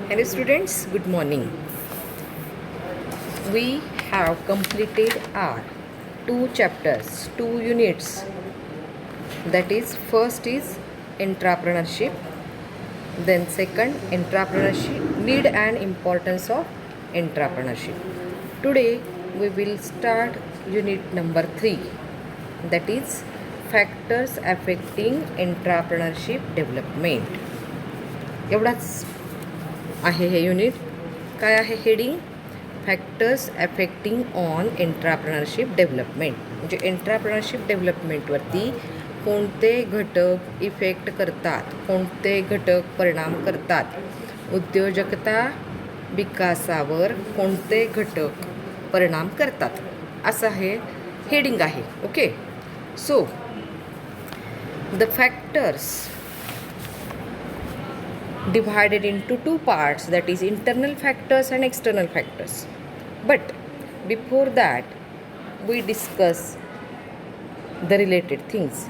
Hello students, good morning. We have completed our two chapters, two units. That is, first is entrepreneurship, then second entrepreneurship, need and importance of entrepreneurship. Today we will start unit number 3, that is factors affecting entrepreneurship development. एवढाच आहे हे unit. काय आहे heading? Factors affecting on entrepreneurship development. म्हणजे entrepreneurship डेव्हलपमेंटवरती कोणते घटक effect करतात, कोणते घटक परिणाम करतात, उद्योजकता विकासावर कोणते घटक परिणाम करतात, असं हे हेडिंग आहे. Okay, so the factors divided into two parts, that is internal factors and external factors. But before that we discuss the related things.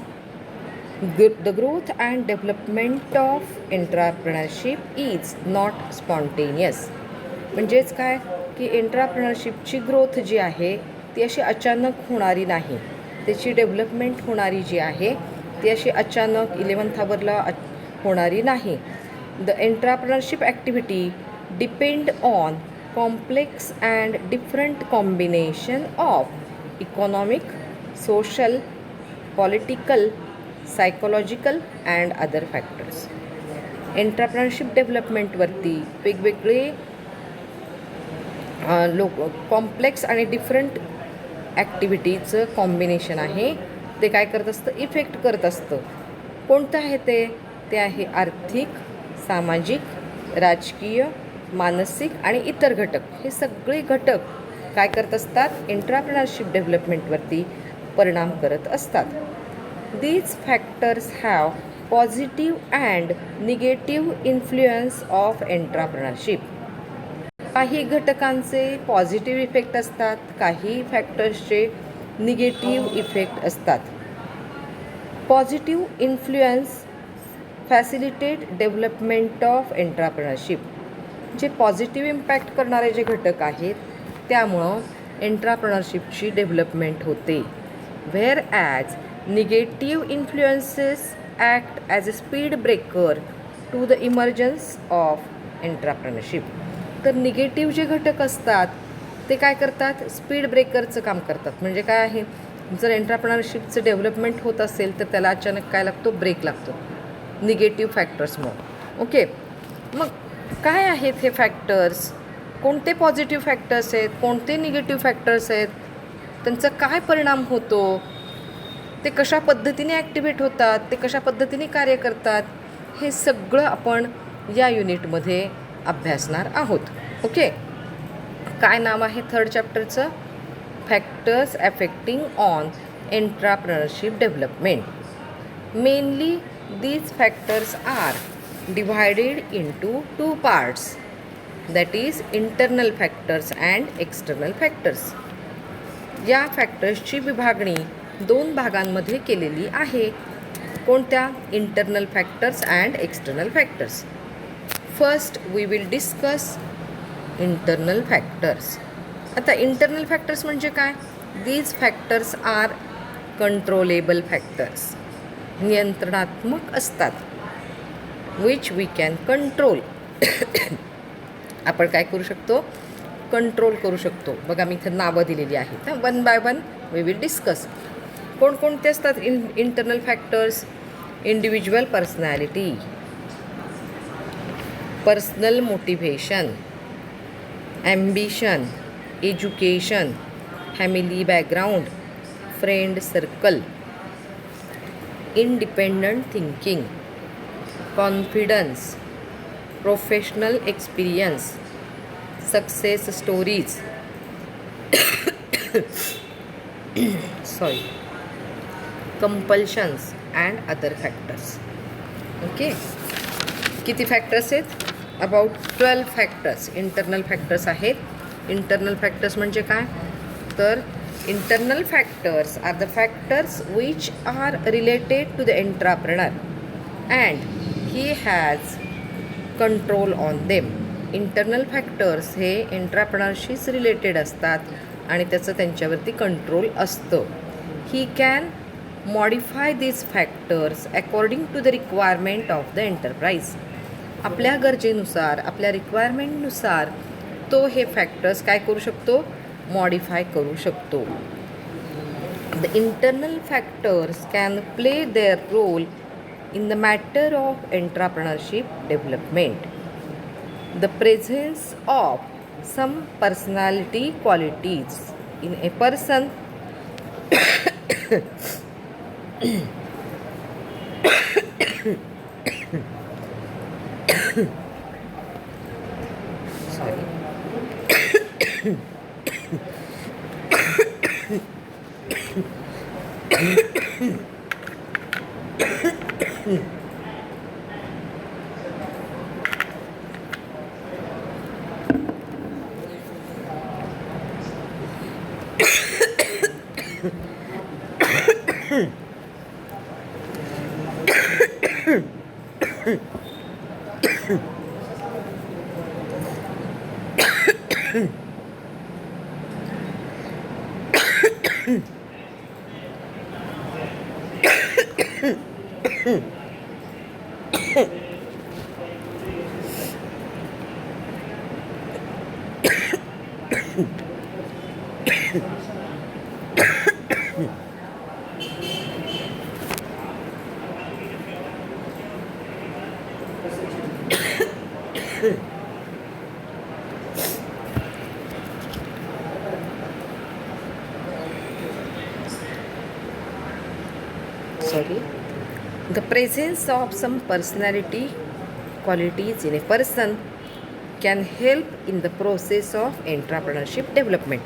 The growth and development of entrepreneurship is not spontaneous. म्हणजेच काय की एंट्राप्रेनरशिपची growth जी आहे ती अशी अचानक होणारी नाही. त्याची डेव्हलपमेंट होणारी जी आहे ती अशी अचानक 11th आवरला होणारी नाही. The entrepreneurship activity depend on complex and different combination of economic, social, political, psychological and other factors. Entrepreneurship development वरती वेगवेगळे कॉम्प्लेक्स आणि डिफरंट ॲक्टिव्हिटीचं कॉम्बिनेशन आहे. ते काय करत असतं? इफेक्ट करत असतं. कोणतं आहे ते आहे आर्थिक, सामाजिक, राजकीय, मानसिक आणि इतर घटक. हे सगळे घटक काय करत असतात? एंट्राप्रेनरशिप डेव्हलपमेंटवरती परिणाम करत असतात. These factors have positive and negative influence of entrepreneurship. काही घटकांचे पॉझिटिव्ह इफेक्ट असतात, काही फॅक्टर्सचे निगेटिव्ह इफेक्ट असतात. Positive influence facilitate development of entrepreneurship. जे पॉझिटिव्ह इम्पॅक्ट करणारे जे घटक आहेत त्यामुळं एंट्राप्रेनरशिपची डेव्हलपमेंट होते. Whereas negative influences act as a speed breaker to the emergence of entrepreneurship. तर निगेटिव्ह जे घटक असतात ते काय करतात? स्पीड ब्रेकरचं काम करतात. म्हणजे काय आहे? जर एंट्राप्रेनरशिपचं डेव्हलपमेंट होत असेल तर त्याला अचानक काय लागतो? ब्रेक लागतो निगेटिव्ह फॅक्टर्समुळे. ओके, मग काय आहेत हे फॅक्टर्स? कोणते पॉझिटिव्ह फॅक्टर्स आहेत, कोणते निगेटिव्ह फॅक्टर्स आहेत, त्यांचा काय परिणाम होतो, ते कशा पद्धतीने ॲक्टिवेट होतात, ते कशा पद्धतीने कार्य करतात, हे सगळं आपण या युनिटमध्ये अभ्यासणार आहोत. ओके, काय नाव आहे थर्ड चॅप्टरचं? Factors affecting on entrepreneurship development. Mainly these factors are divided into two parts, that is internal factors and external factors. या फॅक्टर्सची विभागणी दोन भागांमध्ये केलेली आहे. कोणत्या? Internal factors and external factors. First we will discuss internal factors. आता internal factors म्हणजे काय? These factors are controllable factors. नियंत्रणात्मक असतात. Which we can control. आपण काय करू शकतो? कंट्रोल करू शकतो. बघा मी इथं नावं दिलेली आहेत. One by one we will discuss. कोणकोणते असतात internal factors? Individual personality, personal motivation, ambition, education, family background, friend circle, independent thinking, confidence, professional experience, success stories, compulsions and other factors. Okay, किती फॅक्टर्स आहेत? About 12 factors internal factors आहेत. Internal factors म्हणजे काय? तर internal factors are the factors which are related to the entrepreneur and he has control on them. Internal factors हे एंट्राप्रेनरशीच related असतात आणि त्याचं त्यांच्यावरती कंट्रोल असतं. He can modify these factors according to the requirement of the enterprise. आपल्या गरजेनुसार, आपल्या रिक्वायरमेंटनुसार तो हे फॅक्टर्स काय करू शकतो, मॉडिफाय करू शकतो. The internal factors can play their role in the matter of entrepreneurship development. The presence of some personality qualities in a person the presence of some personality qualities in a person can help in the process of entrepreneurship development.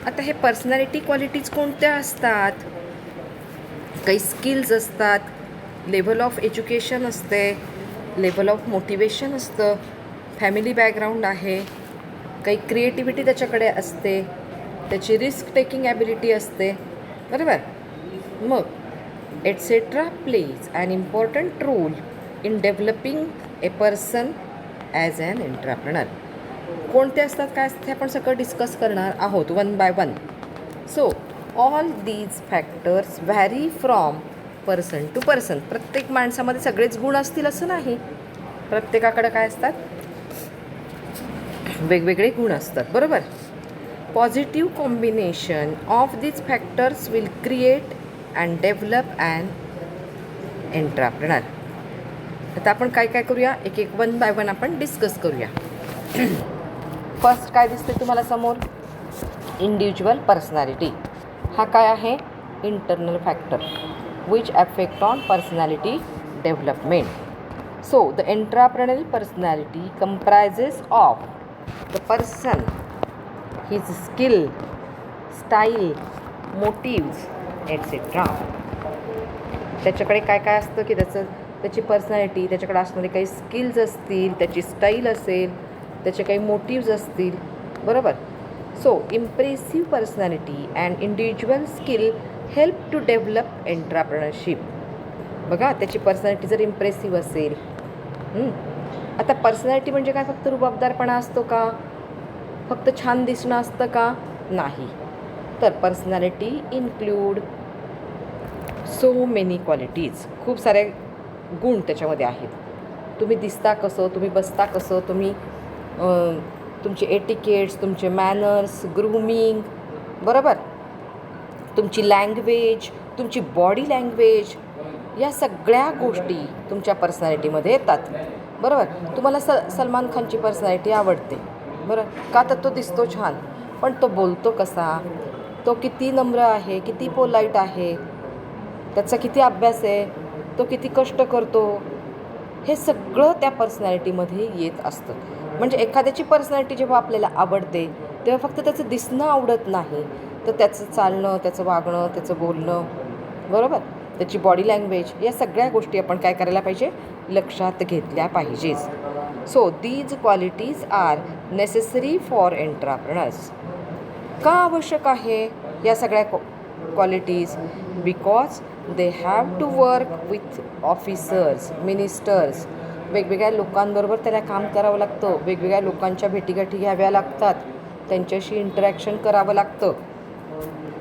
आता हे personality qualities कोणत्या असतात, काही skills असतात, level of education असते, level of motivation असतं, family background आहे, काही क्रिएटिव्हिटी त्याच्याकडे असते, त्याची रिस्क टेकिंग ॲबिलिटी असते, बरोबर. मग etc. plays an important role in developing a person as an entrepreneur. कोणते असतात, काय असतात, हे आपण सगळं डिस्कस करणार आहोत one by one. So all these factors vary from person to person. प्रत्येक माणसामध्ये सगळेच गुण असतील असं नाही, प्रत्येकाकडे काय असतात, वेगवेगळे गुण असतात, बरोबर. Positive combination of these factors will create and develop and entrepreneur. आता आपण काय काय करूया, एक एक वन बाय वन आपण डिस्कस करूया. फर्स्ट काय दिसते तुम्हाला समोर, इंडिव्हिज्युअल पर्सनॅलिटी. हा काय आहे, internal factor which affect on personality development. So the entrepreneurial personality comprises of the person, his skill, style, motives etcetera. त्याच्याकडे काय काय असतं की त्याची पर्सनॅलिटी, त्याच्याकडे असणारे काही स्किल्स असतील, त्याची स्टाईल असेल, त्याचे काही मोटिव्ज असतील, बरोबर. So impressive personality and individual skill help to develop entrepreneurship. बघा, त्याची पर्सनॅलिटी जर इम्प्रेसिव्ह असेल, आता पर्सनॅलिटी म्हणजे काय, फक्त रुबाबदारपणा असतो का, फक्त छान दिसणं असतं का, नाही. तर personality include so many qualities. खूप सारे गुण त्याच्यामध्ये आहेत. तुम्ही दिसता कसं, तुम्ही बसता कसं, तुम्ही तुमचे एटिकेट्स, तुमचे मॅनर्स, ग्रूमिंग, बरोबर, तुमची लँग्वेज, तुमची बॉडी लँग्वेज, या सगळ्या गोष्टी तुमच्या पर्सनॅलिटीमध्ये येतात, बरोबर. तुम्हाला सलमान खानची पर्सनॅलिटी आवडते, बरं का, तर तो दिसतो छान, पण तो बोलतो कसा, तो किती नम्र आहे, किती पोलाईट आहे, त्याचा किती अभ्यास आहे, तो किती कष्ट करतो, हे सगळं त्या पर्सनॅलिटीमध्ये येत असतं. म्हणजे एखाद्याची पर्सनॅलिटी जेव्हा आपल्याला आवडते तेव्हा फक्त त्याचं दिसणं आवडत नाही, तर त्याचं चालणं, त्याचं वागणं, त्याचं बोलणं, बरोबर, त्याची बॉडी लँग्वेज, या सगळ्या गोष्टी आपण काय करायला पाहिजे, लक्षात घेतल्या पाहिजेच. So these qualities are necessary for entrepreneurs. का आवश्यक आहे या सगळ्या qualities, because they have to work with officers, ministers, वेगवेगळ्या लोकांबरोबर त्याला काम करावं लागतं, वेगवेगळ्या लोकांच्या भेटीगाठी घ्याव्या लागतात, त्यांच्याशी इंटरॅक्शन करावं लागतं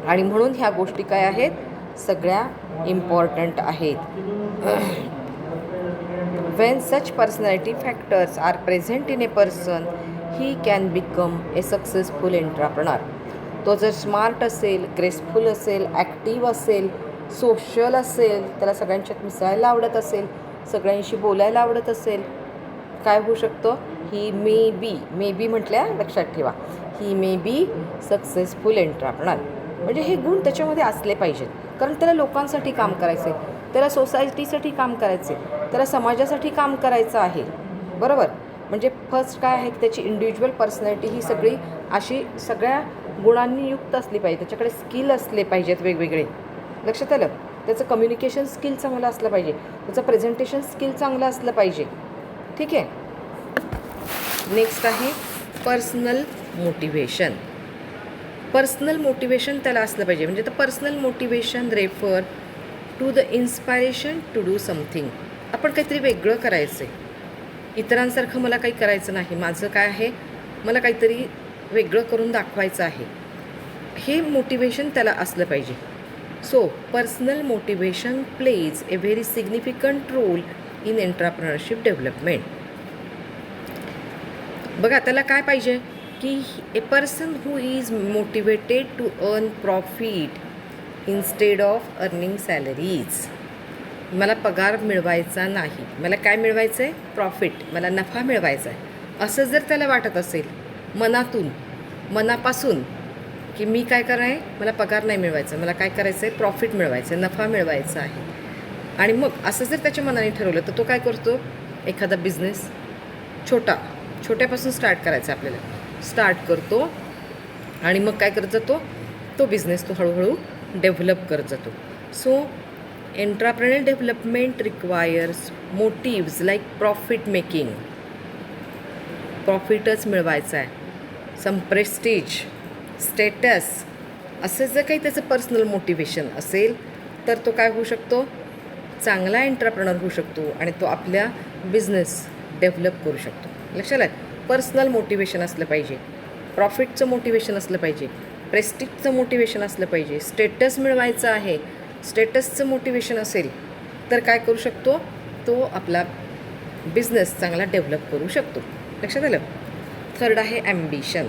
आणि म्हणून ह्या गोष्टी काय आहेत, सगळ्या इम्पॉर्टंट आहेत. When such personality factors are present in a person, he can become a successful entrepreneur. तो जर स्मार्ट असेल, ग्रेसफुल असेल, ॲक्टिव्ह असेल, सोशल असेल, त्याला सगळ्यांच्यात मिसळायला आवडत असेल, सगळ्यांशी बोलायला आवडत असेल, काय होऊ शकतं, ही मे बी म्हटल्या लक्षात ठेवा, ही मे बी सक्सेसफुल एंट्राप्रेनर. म्हणजे हे गुण त्याच्यामध्ये असले पाहिजेत, कारण त्याला लोकांसाठी काम करायचं आहे, त्याला सोसायटीसाठी काम करायचे, त्याला समाजासाठी काम करायचं आहे. बरोबर. म्हणजे फर्स्ट काय आहे की त्याची इंडिव्हिज्युअल पर्सनॅलिटी ही सगळी अशी सगळ्या गुणांनी युक्त असली पाहिजे, त्याच्याकडे स्किल असले पाहिजेत वेगवेगळे. लक्षात आलं. त्याचं कम्युनिकेशन स्किल चांगलं असलं पाहिजे, त्याचं प्रेझेंटेशन स्किल चांगलं असलं पाहिजे. ठीक आहे. नेक्स्ट आहे पर्सनल मोटिवेशन. पर्सनल मोटिवेशन त्याला असलं पाहिजे. म्हणजे तर personal motivation refer to the inspiration to do something. आपण काहीतरी वेगळं करायचं आहे, इतरांसारखं मला काही करायचं नाही, माझं काय आहे, मला काहीतरी वेगळं करून दाखवायचं आहे, हे मोटिवेशन त्याला असलं पाहिजे. So personal motivation plays a very significant role in entrepreneurship development. बघा त्याला काय पाहिजे की a person who is motivated to earn profit instead of earning salaries. मला पगार मिळवायचा नाही, मला काय मिळवायचं आहे, प्रॉफिट, मला नफा मिळवायचा आहे, असं जर त्याला वाटत असेल मनापासून की मी काय करणार आहे, मला पगार नाही मिळवायचा, मला काय करायचं आहे, प्रॉफिट मिळवायचं आहे, नफा मिळवायचा आहे, आणि मग असं जर त्याच्या मनाने ठरवलं तर तो काय करतो, एखादा बिझनेस छोट्यापासून स्टार्ट करायचा आपल्याला, स्टार्ट करतो आणि मग काय करत जातो, तो बिझनेस तो हळूहळू डेव्हलप करत जातो. So entrepreneur development requires motives like profit making, प्रॉफिटच मिळवायचं आहे, सम प्रेस्टीज, स्टेटस, असं जर काही त्याचं पर्सनल मोटिवेशन असेल तर तो काय होऊ शकतो, चांगला एंटरप्रेन्योर होऊ शकतो आणि तो आपल्या बिझनेस डेव्हलप करू शकतो. लक्षात आलं. पर्सनल मोटिवेशन असलं पाहिजे, प्रॉफिटचं मोटिवेशन असलं पाहिजे, प्रेस्टिजचं मोटिवेशन असलं पाहिजे, स्टेटस मिळवायचं आहे, स्टेटसचं मोटिवेशन असेल तर काय करू शकतो, तो आपला बिझनेस चांगला डेव्हलप करू शकतो. लक्षात आलं. थर्ड आहे ॲम्बिशन.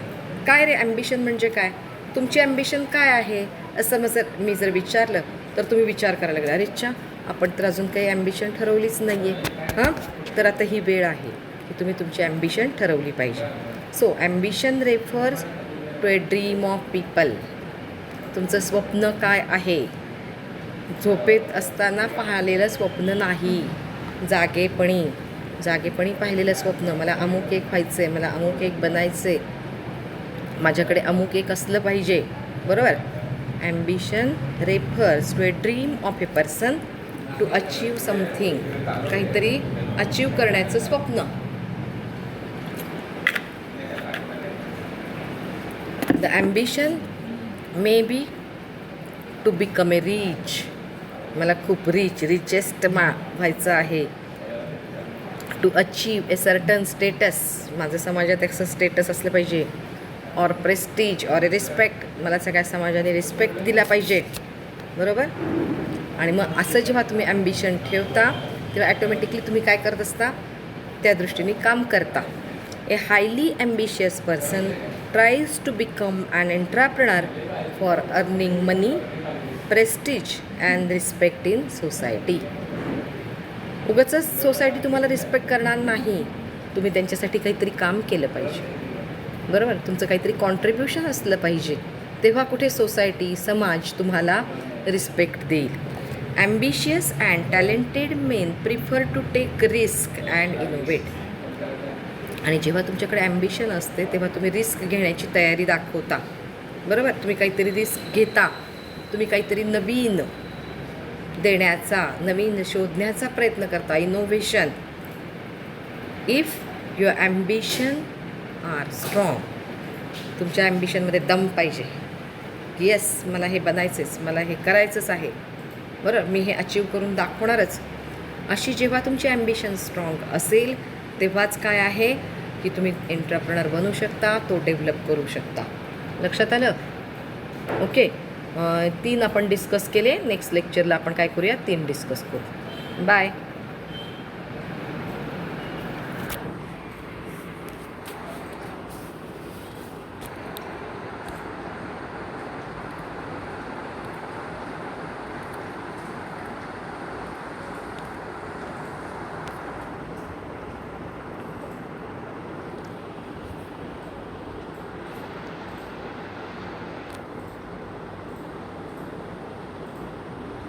काय रे ॲम्बिशन म्हणजे काय, तुमची ॲम्बिशन काय आहे असं मी जर विचारलं तर तुम्ही विचार करायला लागला, अरे अच्छा आपण तर अजून काही ॲम्बिशन ठरवलीच नाही आहे. तर आता ही वेळ आहे की तुम्ही तुमची ॲम्बिशन ठरवली पाहिजे. So ambition refers to a dream of people. तुमचं स्वप्न काय आहे, झोपेत असताना पाहिलेलं स्वप्न नाही, जागेपणी पाहिलेलं स्वप्न, मला अमुक एक व्हायचं आहे, मला अमुक एक बनायचं आहे, माझ्याकडे अमुक एक असलं पाहिजे. बरोबर. Ambition refers to a dream of a person to achieve something, काहीतरी अचीव करण्याचं स्वप्न. The ambition may be to become a rich, मला खूप रिचेस्ट व्हायचं आहे. To achieve a certain status, माझं समाजात एक स्टेटस असलं पाहिजे. Or prestige or a respect, मला सगळ्या समाजाने रिस्पेक्ट दिला पाहिजे. बरोबर. आणि मग असं जेव्हा तुम्ही ॲम्बिशन ठेवता तेव्हा ॲटोमॅटिकली तुम्ही काय करत असता, त्या दृष्टीने काम करता. A highly ambitious person tries to become an entrepreneur for earning money, prestige and respect in society. उगाचच सोसायटी तुम्हाला रिस्पेक्ट करणार नाही, तुम्ही त्यांच्यासाठी काहीतरी काम केलं पाहिजे. बरोबर. तुमचं काहीतरी कॉन्ट्रीब्युशन असलं पाहिजे, तेव्हा कुठे सोसायटी, समाज तुम्हाला रिस्पेक्ट देईल. Ambitious and talented men prefer to take risk and innovate. आणि जेव्हा तुमच्याकडे ॲम्बिशन असते तेव्हा तुम्ही रिस्क घेण्याची तयारी दाखवता. बरोबर. तुम्ही काहीतरी रिस्क घेता, तुम्ही काहीतरी नवीन देण्याचा, नवीन शोधण्याचा प्रयत्न करता, innovation. If your ambition are strong, तुमच्या ॲम्बिशनमध्ये दम पाहिजे, येस मला हे बनायचंच, मला हे करायचंच आहे, बरं मी हे अचीव करून दाखवणारच, अशी जेव्हा तुमची ॲम्बिशन स्ट्रॉंग असेल तेव्हाच काय आहे की तुम्ही एंटरप्रेनर बनू शकता, तो डेव्हलप करू शकता. लक्षात आलं? ओके. 3 आपण डिस्कस केले. नेक्स्ट लेक्चरला आपण काय करूया 3 डिस्कस करू. बाय.